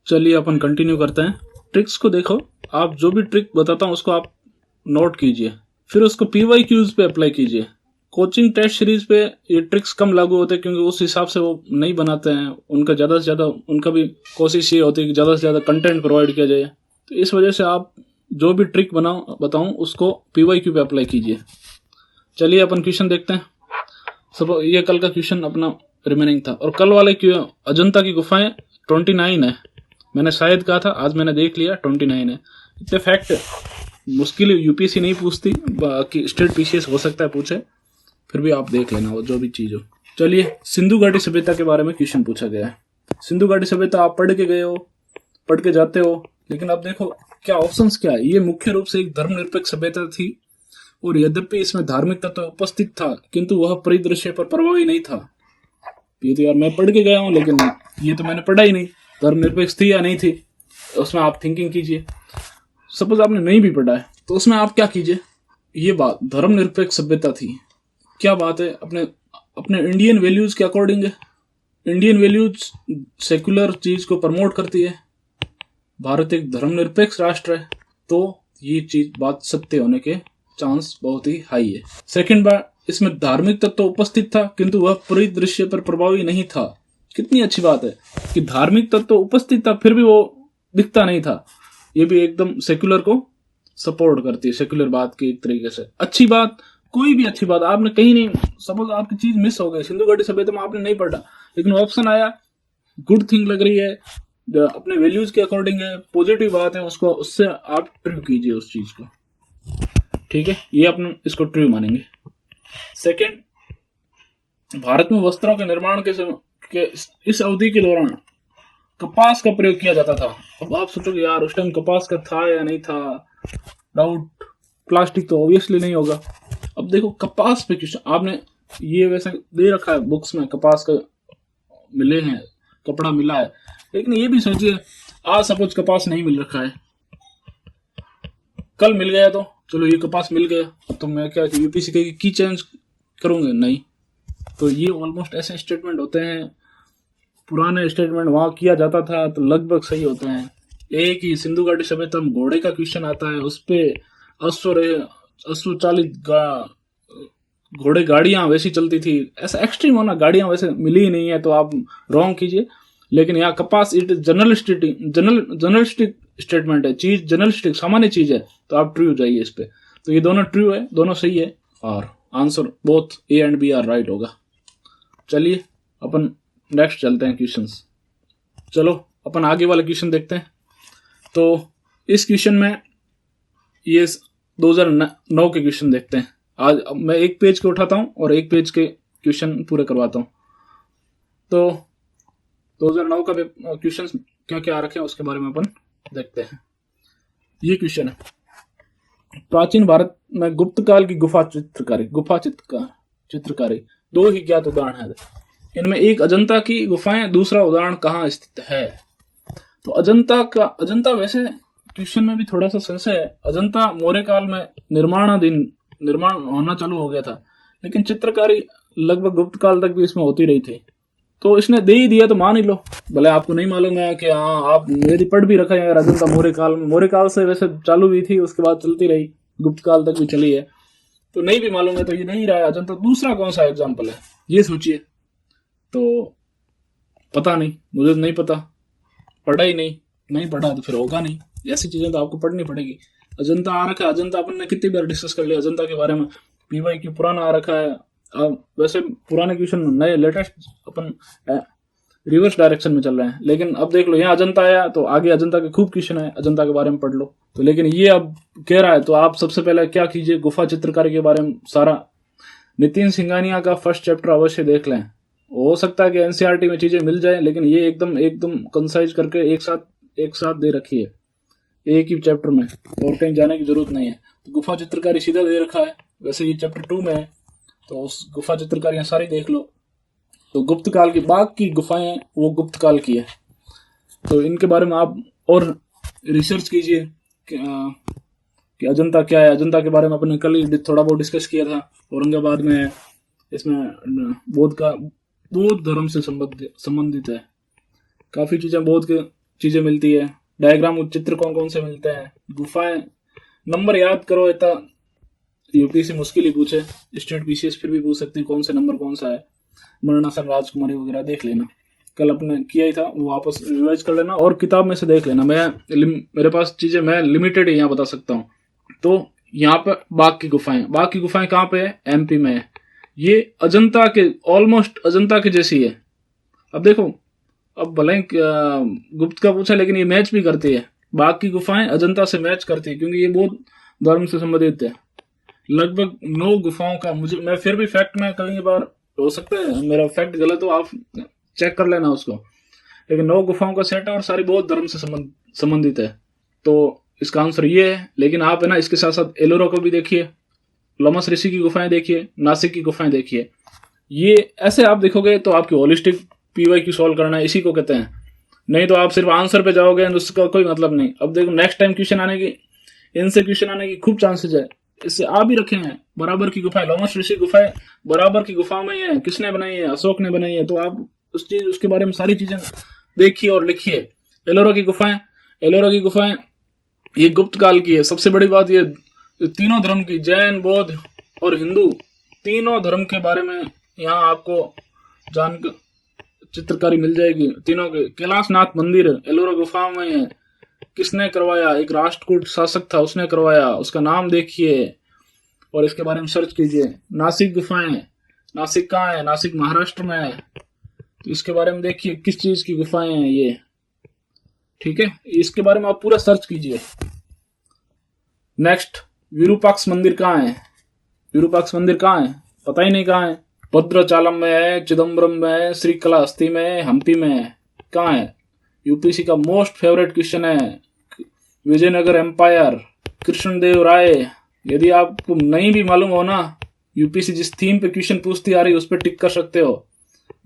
चलिए अपन कंटिन्यू करते हैं। ट्रिक्स को देखो, आप जो भी ट्रिक बताता हूँ उसको आप नोट कीजिए, फिर उसको PYQs पे अप्लाई कीजिए। कोचिंग टेस्ट सीरीज पे ये ट्रिक्स कम लागू होते हैं क्योंकि उस हिसाब से वो नहीं बनाते हैं। उनका ज़्यादा से ज़्यादा उनका भी कोशिश ये होती है कि ज़्यादा से ज़्यादा कंटेंट प्रोवाइड किया जाए। तो इस वजह से आप जो भी ट्रिक बताऊँ उसको PYQ पे अप्लाई कीजिए। चलिए अपन क्वेश्चन देखते हैं। सब ये कल का क्वेश्चन अपना रिमेनिंग था, और कल वाले क्यों अजंता की गुफाएं 29 है। मैंने शायद कहा था, आज मैंने देख लिया 29 है। इतने फैक्ट मुश्किल UPSC नहीं पूछती, बाकी स्टेट PCS हो सकता है पूछे, फिर भी आप देख लेना वो जो भी चीज़ हो। चलिए, सिंधु घाटी सभ्यता के बारे में क्वेश्चन पूछा गया है। सिंधु घाटी सभ्यता आप पढ़ के गए हो, पढ़ के जाते हो, लेकिन अब देखो क्या ऑप्शंस क्या है। ये मुख्य रूप से एक धर्मनिरपेक्ष सभ्यता थी, और यद्यपि इसमें धार्मिक तत्व उपस्थित था किंतु वह परिदृश्य पर प्रभावी नहीं था। ये तो यार मैं पढ़ के गया हूँ, लेकिन ये तो मैंने पढ़ा ही नहीं, धर्मनिरपेक्ष थी या नहीं थी, उसमें आप थिंकिंग कीजिए। सपोज आपने नहीं भी पढ़ा है तो उसमें आप क्या कीजिए, ये बात धर्मनिरपेक्ष सभ्यता थी, क्या बात है, अपने अपने इंडियन वैल्यूज के अकॉर्डिंग है। इंडियन वैल्यूज सेक्युलर चीज को प्रमोट करती है, भारत एक धर्मनिरपेक्ष राष्ट्र है, तो ये चीज बात सत्य होने के चांस बहुत ही हाई है। सेकंड बात, इसमें धार्मिक तत्व उपस्थित था किंतु वह परिदृश्य पर प्रभावी नहीं था। कितनी अच्छी बात है कि धार्मिक तत्व उपस्थित था फिर भी वो दिखता नहीं था। ये भी एकदम सेक्युलर को सपोर्ट करती है, सेक्युलर बात की एक तरीके से। अच्छी बात, कोई भी अच्छी बात आपने कहीं नहीं, सपोज आपकी चीज मिस हो गई, सिंधु घाटी सभ्यता में आपने नहीं पढ़ा, लेकिन ऑप्शन आया, गुड थिंग लग रही है, अपने वैल्यूज के अकॉर्डिंग है, पॉजिटिव बात है, उसको उससे आप ट्रू कीजिए उस चीज को। ठीक है, ये अपन इसको ट्रू मानेंगे। सेकंड, भारत में वस्त्रों के निर्माण के इस अवधि के दौरान कपास का प्रयोग किया जाता था। अब आप सोचोगे यार उस टाइम कपास का था या नहीं था, डाउट। प्लास्टिक तो ऑब्वियसली नहीं होगा। अब देखो कपास पे क्वेश्चन आपने ये वैसे दे रखा है बुक्स में, कपास का मिले हैं, कपड़ा मिला है, लेकिन ये भी सोचिए आज सपोज कपास नहीं मिल रखा है, कल मिल गया तो चलो ये कपास मिल गया, तो मैं क्या UPSC की चेंज करूंगे? नहीं। तो ये ऑलमोस्ट ऐसे स्टेटमेंट होते हैं, पुराने स्टेटमेंट वहां किया जाता था तो लगभग सही होते हैं। एक ही सिंधु घाटी सभ्यता में घोड़े का क्वेश्चन आता है, उस पे अश्वचालित घोड़े गाड़ियां वैसी चलती थी, ऐसा एक्सट्रीम होना, गाड़ियां वैसे मिली ही नहीं है तो आप रॉन्ग कीजिए। लेकिन यहाँ कपास इट जर्नलिस्टिक स्टेटमेंट है, चीज जर्नलिस्टिक सामान्य चीज है, तो आप ट्रू जाइए इस पे। तो ये दोनों ट्रू है, दोनों सही है, और answer both A and B are right होगा। चलिए अपन नेक्स्ट चलते हैं क्वेश्चंस। चलो अपन आगे वाले क्वेश्चन देखते हैं। तो इस क्वेश्चन में ये 2009 के क्वेश्चन देखते हैं। आज मैं एक पेज के उठाता हूं और एक पेज के क्वेश्चन पूरे करवाता हूं। तो 2009 का क्वेश्चन क्या क्या आ रखे हैं उसके बारे में अपन देखते हैं। ये क्वेश्चन है, प्राचीन भारत में गुप्त काल की गुफा चित्रकारी दो ही ज्ञात उदाहरण है। इनमें एक अजंता की गुफाएं, दूसरा उदाहरण कहाँ स्थित है? तो अजंता वैसे क्वेश्चन में भी थोड़ा सा संशय है। अजंता मौर्य काल में निर्माण होना चालू हो गया था, लेकिन चित्रकारी लगभग गुप्त काल तक भी इसमें होती रही थी, तो इसने दे ही दिया तो मान ही लो। भले आपको नहीं मालूम है कि हाँ, आप मेरी पढ़ भी रखा है यार, अजंता मौर्य काल से वैसे चालू हुई थी, उसके बाद चलती रही, गुप्त काल तक भी चली है, तो नहीं भी मालूम है तो ये नहीं रहा है अजंता। दूसरा कौन सा एग्जाम्पल है ये सोचिए। तो पता नहीं, मुझे नहीं पता, पढ़ा ही नहीं पढ़ा तो फिर होगा नहीं, ऐसी चीजें तो आपको पढ़नी पड़ेगी। अजंता आ रखा है, अजंता अपन ने कितनी बार डिस्कस कर लिया अजंता के बारे में, PYQ पुराना आ रखा है। वैसे पुराने क्वेश्चन नए लेटेस्ट अपन रिवर्स डायरेक्शन में चल रहे हैं, लेकिन अब देख लो यहाँ अजंता आया तो आगे अजंता के खूब क्वेश्चन है, अजंता के बारे में पढ़ लो। तो लेकिन ये अब कह रहा है तो आप सबसे पहले क्या कीजिए, गुफा चित्रकारी के बारे में सारा नितिन सिंघानिया का फर्स्ट चैप्टर अवश्य देख लें। हो सकता है कि NCERT में चीजें मिल जाए, लेकिन ये एकदम कंसाइज करके एक साथ दे रखी है एक ही चैप्टर में, और कहीं जाने की जरूरत नहीं है। तो गुफा चित्रकारी सीधा दे रखा है, वैसे ये चैप्टर 2 में है, तो उस गुफा चित्रकारियां सारी देख लो। तो गुप्त काल की बाकी गुफाएं वो गुप्त काल की है, तो इनके बारे में आप और रिसर्च कीजिए कि अजंता क्या है। अजंता के बारे में अपने कल ही थोड़ा बहुत डिस्कस किया था। औरंगाबाद में इसमें बौद्ध धर्म से संबंधित है, काफी चीजें बौद्ध के चीजें मिलती है, डायग्राम चित्र कौन कौन से मिलते हैं, गुफाएं, नंबर याद करो। इतना यूपीएससी मुश्किल ही पूछे, स्टेट पीसीएस फिर भी पूछ सकते हैं कौन से नंबर कौन सा है। मरणासन राजकुमारी वगैरह देख लेना, कल अपने किया ही था, वो वापस रिवाइज कर लेना और किताब में से देख लेना। मेरे पास चीजें मैं लिमिटेड ही यहाँ बता सकता हूँ। तो यहाँ पे बाघ की गुफाएं कहाँ पे है? एमपी में है। ये अजंता के ऑलमोस्ट अजंता के जैसी है। अब देखो, अब भले गुप्त का पूछा लेकिन ये मैच भी करती है। बाघ की गुफाएं अजंता से मैच करती है क्योंकि ये बहुत धर्म से संबंधित है। लगभग 9 गुफाओं का मैं फिर भी फैक्ट में कई बार हो सकता है मेरा फैक्ट गलत हो, आप चेक कर लेना उसको, लेकिन 9 गुफाओं का सेट है और सारी बौद्ध धर्म से संबंधित है। तो इसका आंसर ये है। लेकिन आप है ना इसके साथ साथ एलोरा को भी देखिए, लमस ऋषि की गुफाएं देखिए, नासिक की गुफाएं देखिए। ये ऐसे आप देखोगे तो आपकी होलिस्टिक पीवाईक्यू सॉल्व करना है, इसी को कहते हैं। नहीं तो आप सिर्फ आंसर पे जाओगे तो उसका कोई मतलब नहीं। अब देखो नेक्स्ट टाइम क्वेश्चन आने की, इनसे क्वेश्चन आने की खूब चांसेस है। इससे आ भी रखे हैं बराबर की गुफाएं, लमस ऋषि गुफाएं बराबर की गुफा में है। किसने बनाई है? अशोक ने बनाई है। तो आप उसके बारे में सारी चीजें देखिए और लिखिए। एलोरा की गुफाएं ये गुप्त काल की है। सबसे बड़ी बात ये तीनों धर्म की, जैन, बौद्ध और हिंदू, तीनों धर्म के बारे में यहाँ आपको चित्रकारी मिल जाएगी तीनों के। कैलाशनाथ मंदिर एलोरा गुफा में है। किसने करवाया? एक राष्ट्रकूट शासक था, उसने करवाया। उसका नाम देखिए और इसके बारे में सर्च कीजिए। नासिक गुफाएं, नासिक कहाँ है? नासिक महाराष्ट्र में है। तो इसके बारे में देखिए किस चीज की गुफाएं हैं ये, ठीक है। इसके बारे में आप पूरा सर्च कीजिए। नेक्स्ट, विरूपाक्ष मंदिर कहाँ है? विरूपाक्ष मंदिर कहाँ है? पता ही नहीं कहाँ है। भद्राचालम में है, चिदम्बरम में है, श्रीकालाहस्ती में है, हम्पी में है। कहाँ है? यूपीसी का मोस्ट फेवरेट क्वेश्चन है, विजयनगर एम्पायर, कृष्णदेव राय। यदि आपको नहीं भी मालूम हो ना, यूपीसी जिस थीम पे क्वेश्चन पूछती आ रही है उस पर टिक कर सकते हो।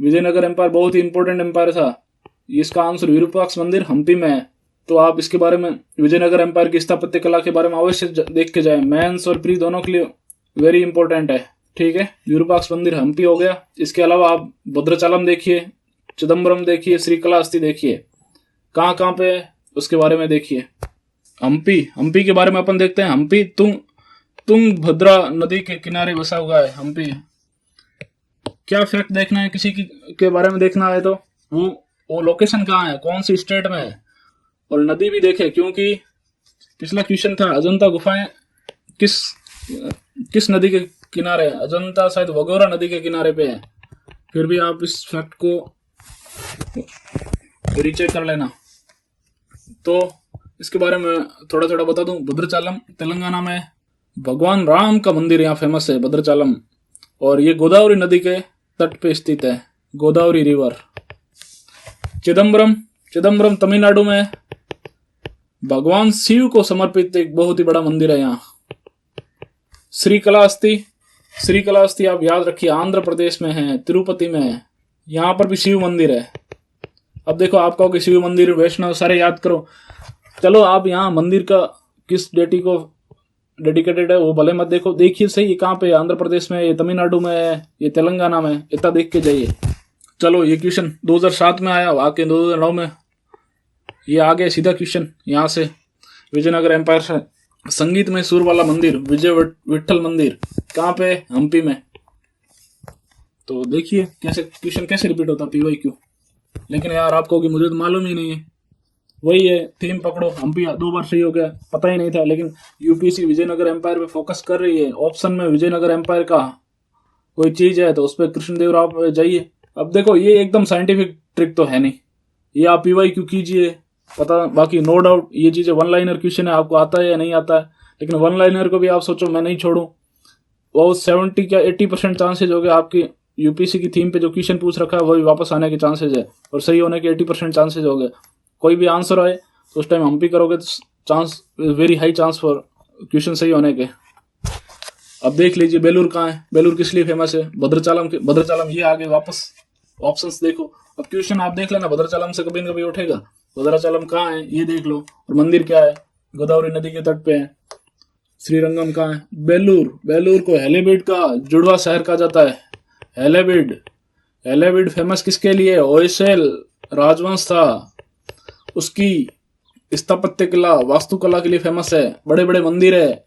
विजयनगर एम्पायर बहुत ही इंपॉर्टेंट एम्पायर था। इसका आंसर विरूपाक्ष मंदिर हम्पी में है। तो आप इसके बारे में, विजयनगर एम्पायर की स्थापत्य कला के बारे में अवश्य देख के जाए। मेंस और प्री दोनों के लिए वेरी इंपॉर्टेंट है, ठीक है। विरूपाक्ष मंदिर हम्पी हो गया। इसके अलावा आप भद्राचालम देखिए, चिदम्बरम देखिए, श्रीकालाहस्ती देखिए। कहाँ कहाँ पे उसके बारे में देखिए। हम्पी के बारे में अपन देखते हैं। हम्पी तुंगभद्रा नदी के किनारे बसा हुआ है हम्पी। क्या फैक्ट देखना है किसी के बारे में देखना है तो वो लोकेशन कहाँ है, कौन सी स्टेट में है, और नदी भी देखे, क्योंकि पिछला क्वेश्चन था अजंता गुफाएं किस नदी के किनारे है। अजंता शायद वगोरा नदी के किनारे पे है। फिर भी आप इस फैक्ट को रीचेक कर लेना। तो इसके बारे में थोड़ा थोड़ा बता दूं। भद्राचालम तेलंगाना में भगवान राम का मंदिर यहाँ फेमस है, भद्राचालम, और ये गोदावरी नदी के तट पे स्थित है, गोदावरी रिवर। चिदम्बरम तमिलनाडु में भगवान शिव को समर्पित एक बहुत ही बड़ा मंदिर है यहाँ। श्रीकालाहस्ती आप याद रखिए, आंध्र प्रदेश में है, तिरुपति में है। यहाँ पर भी शिव मंदिर है। अब देखो, आप कहो कि शिव मंदिर, वैष्णव, सारे याद करो। चलो आप यहाँ मंदिर का किस डेटी को डेडिकेटेड है वो भले मत देखो, देखिए सही कहाँ पे, आंध्र प्रदेश में, ये तमिलनाडु में है, ये तेलंगाना में, इतना देख के जाइए। चलो ये क्वेश्चन 2007 में आया, आके 2009 में ये आ गया सीधा क्वेश्चन यहाँ से। विजयनगर एम्पायर से संगीत में सुर वाला मंदिर, विजय विठल मंदिर कहाँ पे? हम्पी में। तो देखिए कैसे क्वेश्चन कैसे रिपीट होता पीवाईक्यू। लेकिन यार आपको कि मुझे तो मालूम ही नहीं है। वही है, थीम पकड़ो, हम्पी 2 बार सही हो गया, पता ही नहीं था। लेकिन यूपीसी विजयनगर एम्पायर पे फोकस कर रही है। ऑप्शन में विजयनगर एम्पायर का कोई चीज है तो उस पर कृष्णदेव राव पे जाइए। अब देखो ये एकदम साइंटिफिक ट्रिक तो है नहीं, ये आप पीवाईक्यू कीजिए, पता। बाकी नो डाउट ये चीजें 1 लाइनर क्वेश्चन है, आपको आता है या नहीं आता है। लेकिन 1 लाइनर को भी आप सोचो मैं नहीं छोड़ू, वो 70 या 80% चांसेज हो गए आपकी यूपीसी की थीम पे जो क्वेश्चन पूछ रखा है वही वापस आने के चांसेज है, और सही होने के 80% चांसेज हो गए। कोई भी आंसर आए तो उस टाइम हम्पी करोगे तो chance, very high chance for question सही होने के। अब देख लीजिए बेलूर कहाँ है, बेलूर किस लिए फेमस है? भद्राचालम ये आगे वापस ऑप्शंस देखो। अब क्वेश्चन आप देख लेना, भद्राचालम से कभी न कभी उठेगा। भद्राचालम कहाँ है ये देख लो, और मंदिर क्या है? गोदावरी नदी के तट पे है। श्रीरंगम कहाँ है? बेलूर को हेलेबिड का जुड़वा शहर कहा जाता है। हेलेबिड फेमस किसके लिए? ओयसेल राजवंश था, उसकी स्थापत्य कला, वास्तुकला के लिए फेमस है, बड़े बड़े मंदिर है,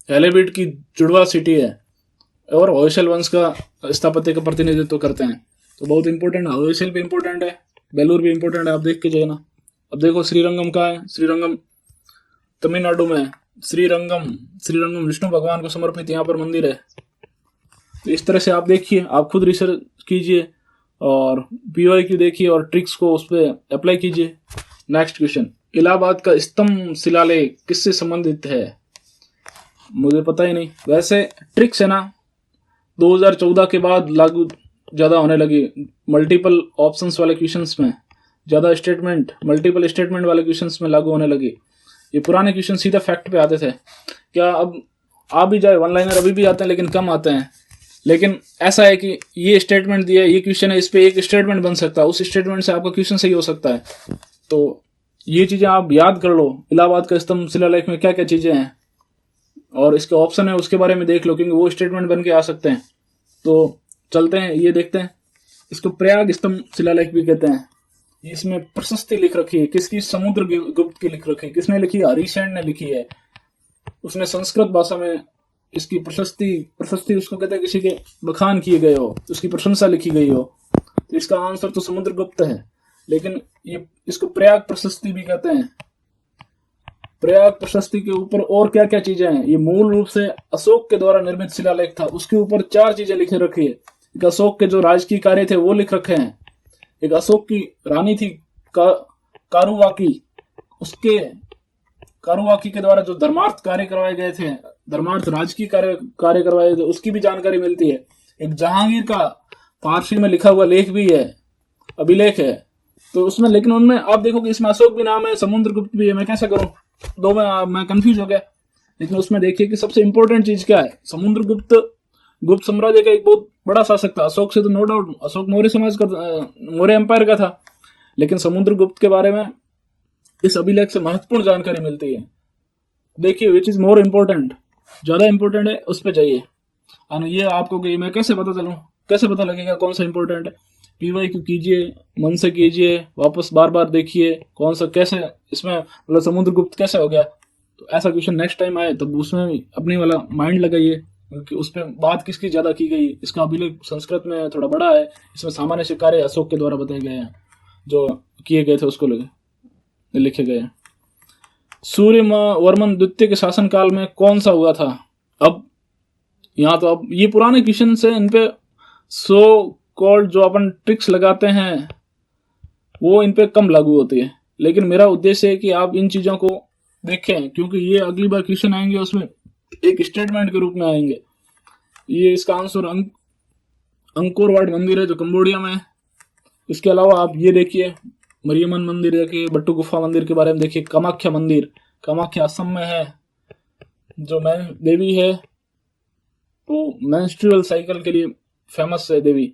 हेलेबीड की जुड़वा सिटी है, और होयसल वंश का स्थापत्य का प्रतिनिधित्व करते हैं। तो बहुत इंपॉर्टेंट है, होयसल भी इंपॉर्टेंट है, बेलूर भी इंपॉर्टेंट है, आप देख के जाइए ना। अब देखो श्रीरंगम कहाँ है, श्रीरंगम तमिलनाडु में। श्रीरंगम विष्णु भगवान को समर्पित यहाँ पर मंदिर है। तो इस तरह से आप देखिए, आप खुद रिसर्च कीजिए और PYQ देखिए और ट्रिक्स को उस पर अप्लाई कीजिए। नेक्स्ट क्वेश्चन, इलाहाबाद का स्तंभ शिलालेख किससे संबंधित है? मुझे पता ही नहीं। वैसे ट्रिक्स है ना 2014 के बाद लागू ज्यादा होने लगी, मल्टीपल ऑप्शंस वाले क्वेश्चंस में ज्यादा स्टेटमेंट, मल्टीपल स्टेटमेंट वाले क्वेश्चंस में लागू होने लगी। ये पुराने क्वेश्चन सीधा फैक्ट पे आते थे। क्या अब आ भी जाए, वन लाइनर अभी भी आते हैं लेकिन कम आते हैं। लेकिन ऐसा है कि ये स्टेटमेंट दिया है, ये क्वेश्चन है, इस पे एक स्टेटमेंट बन सकता है, उस स्टेटमेंट से आपका क्वेश्चन सही हो सकता है। तो ये चीजें आप याद कर लो, इलाहाबाद का स्तंभ शिलालेख में क्या क्या चीजें हैं और इसके ऑप्शन है उसके बारे में देख लो, क्योंकि वो स्टेटमेंट बन के आ सकते हैं। तो चलते हैं, ये देखते हैं। इसको प्रयाग स्तंभ शिलालेख भी कहते हैं। इसमें प्रशस्ति लिख रखी है, किसकी? समुद्र गुप्त की लिख रखी है। किसने लिखी है? हरिसेन ने लिखी है। उसने संस्कृत भाषा में इसकी प्रशस्ति उसको कहते हैं किसी के बखान किए गए हो, उसकी प्रशंसा लिखी गई हो। तो इसका आंसर तो समुद्रगुप्त है, लेकिन ये इसको प्रयाग प्रशस्ति भी कहते हैं। प्रयाग प्रशस्ति के ऊपर और क्या क्या चीजें हैं? ये मूल रूप से अशोक के द्वारा निर्मित शिलालेख था। उसके ऊपर 4 चीजें लिखी रखी है। एक अशोक के जो राजकीय कार्य थे वो लिख रखे हैं। एक अशोक की रानी थी कारुवाकी, उसके कारुवाकी के द्वारा जो धर्मार्थ कार्य करवाए गए थे, धर्मार्थ राजकीय कार्य करवाए थे, उसकी भी जानकारी मिलती है। एक जहांगीर का फारसी में लिखा हुआ लेख भी है, अभिलेख है। तो उसमें, लेकिन उनमें आप देखोगे इसमें अशोक भी नाम है, समुद्रगुप्त भी है। मैं कैसे करूं? दो में मैं कंफ्यूज हो गया। लेकिन उसमें देखिए कि सबसे इंपॉर्टेंट चीज क्या है। समुद्रगुप्त गुप्त साम्राज्य का एक बहुत बड़ा शासक था। अशोक से तो नो डाउट, अशोक मौर्य समाज का, मौर्य एम्पायर का था। लेकिन समुद्रगुप्त के बारे में इस अभिलेख से महत्वपूर्ण जानकारी मिलती है। देखिए विच इज मोर इम्पोर्टेंट, ज्यादा इंपॉर्टेंट है, उस पर जाइए। और ये आपको कि मैं कैसे पता चलूं, कैसे पता लगेगा कौन सा इंपॉर्टेंट है? PYQ कीजिए, मन से कीजिए, वापस बार बार देखिए कौन सा कैसे, इसमें मतलब समुद्रगुप्त कैसे हो गया। तो ऐसा क्वेश्चन नेक्स्ट टाइम आए तब उसमें भी अपनी वाला माइंड लगाइए, क्योंकि उस पर बात किसकी ज्यादा की गई। इसका अभिलेख संस्कृत में थोड़ा बड़ा है, इसमें सामान्य से कार्य अशोक के द्वारा बताए गए हैं, जो किए गए थे उसको लिखे गए हैं। सूर्यवर्मन द्वितीय के शासनकाल में कौन सा हुआ था? अब यहाँ तो अब ये पुराने क्वेश्चन है, इन पे सो कॉल्ड जो अपन ट्रिक्स लगाते हैं वो इन पे कम लागू होती है। लेकिन मेरा उद्देश्य है कि आप इन चीजों को देखें, क्योंकि ये अगली बार क्वेश्चन आएंगे उसमें एक स्टेटमेंट के रूप में आएंगे। ये इसका आंसर अंकोर वाट मंदिर है जो कंबोडिया में है। इसके अलावा आप ये देखिए, मरियमन मंदिर देखिए, बट्टू गुफा मंदिर के बारे में देखिए, कामाख्या मंदिर, कामाख्या असम में है, जो देवी है तो मेंस्ट्रुअल साइकिल के लिए फेमस है देवी।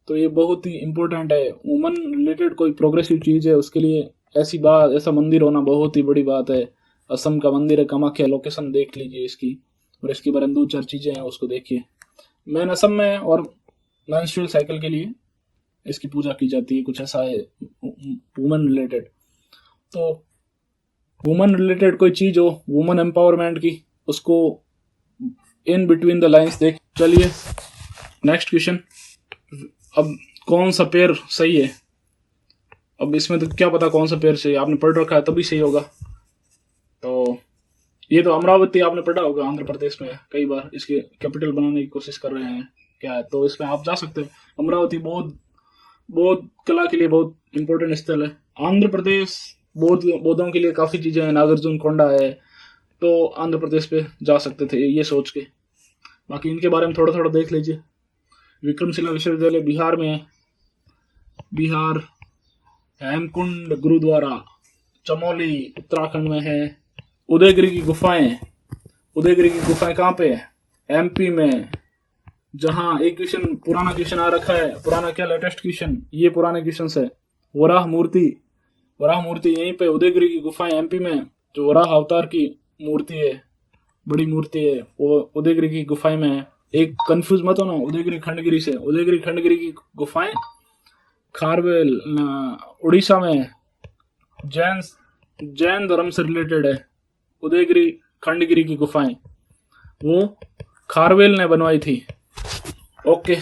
तो ये बहुत ही इंपॉर्टेंट है, वुमन रिलेटेड कोई प्रोग्रेसिव चीज है उसके लिए ऐसा मंदिर होना बहुत ही बड़ी बात है। असम का मंदिर है कामाख्या, लोकेशन देख लीजिए इसकी, और इसके बारे में 2-4 चीजें हैं उसको देखिए। मैन असम में है और मेंस्ट्रुअल साइकिल के लिए इसकी पूजा की जाती है, कुछ ऐसा है वुमन रिलेटेड। तो वुमन रिलेटेड कोई चीज हो, वुमन एम्पावरमेंट की, उसको इन बिटवीन द लाइंस देख। चलिए नेक्स्ट क्वेश्चन। अब कौन सा पेयर सही है? अब इसमें तो क्या पता कौन सा पेयर सही है, आपने पढ़ रखा है तभी सही होगा। तो ये तो अमरावती आपने पढ़ा होगा, आंध्र प्रदेश में कई बार इसके कैपिटल बनाने की कोशिश कर रहे हैं क्या है, तो इसमें आप जा सकते हो। अमरावती बौद्ध कला के लिए बहुत इंपॉर्टेंट स्थल है। आंध्र प्रदेश बौद्धों के लिए काफी चीजें हैं, नागार्जुन कोंडा है, तो आंध्र प्रदेश पे जा सकते थे ये सोच के। बाकी इनके बारे में थोड़ा थोड़ा देख लीजिए। विक्रमशिला विश्वविद्यालय बिहार में है, बिहार। हेमकुंड गुरुद्वारा चमोली उत्तराखंड में है। उदयगिरी की गुफाएं कहाँ पे है? MP में। जहां एक क्वेश्चन, पुराना क्वेश्चन आ रखा है, पुराना क्या लेटेस्ट क्वेश्चन, ये पुराने क्वेश्चन है। वराह मूर्ति यहीं पे उदयगिरी की गुफाएं MP में, जो वराह अवतार की मूर्ति है, बड़ी मूर्ति है, वो उदयगिरी की गुफाएं में है। एक कंफ्यूज मत हो ना उदयगिरी खंडगिरी से। उदयगिरी खंडगिरी की गुफाएं खारवेल उड़ीसा में है, जैन जैन धर्म से रिलेटेड है। उदयगिरी खंडगिरी की गुफाएं वो खारवेल ने बनवाई थी। ओके।